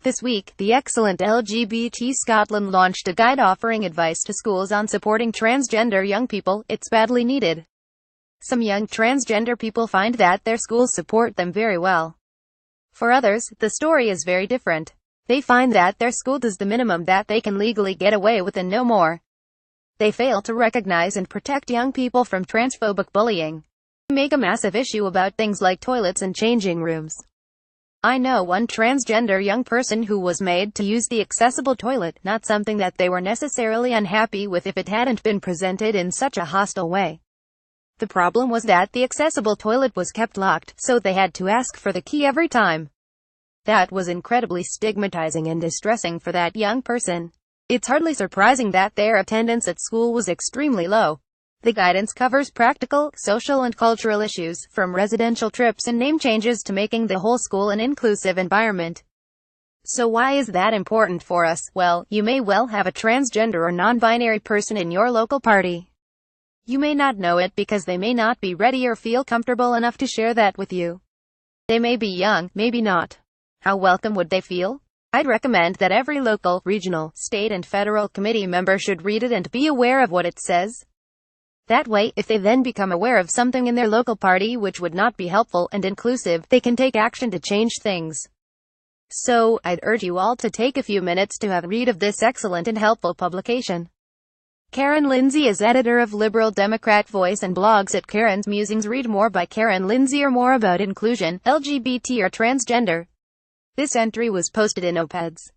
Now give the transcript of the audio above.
This week, the excellent LGBT Scotland launched a guide offering advice to schools on supporting transgender young people. It's badly needed. Some young transgender people find that their schools support them very well. For others, the story is very different. They find that their school does the minimum that they can legally get away with and no more. They fail to recognize and protect young people from transphobic bullying. They make a massive issue about things like toilets and changing rooms. I know one transgender young person who was made to use the accessible toilet, not something that they were necessarily unhappy with if it hadn't been presented in such a hostile way. The problem was that the accessible toilet was kept locked, so they had to ask for the key every time. That was incredibly stigmatizing and distressing for that young person. It's hardly surprising that their attendance at school was extremely low. The guidance covers practical, social and cultural issues, from residential trips and name changes to making the whole school an inclusive environment. So why is that important for us? Well, you may well have a transgender or non-binary person in your local party. You may not know it because they may not be ready or feel comfortable enough to share that with you. They may be young, maybe not. How welcome would they feel? I'd recommend that every local, regional, state and federal committee member should read it and be aware of what it says. That way, if they then become aware of something in their local party which would not be helpful and inclusive, they can take action to change things. So, I'd urge you all to take a few minutes to have a read of this excellent and helpful publication. Karen Lindsay is editor of Liberal Democrat Voice and blogs at Karen's Musings. Read more by Karen Lindsay or more about inclusion, LGBT or transgender. This entry was posted in Opeds.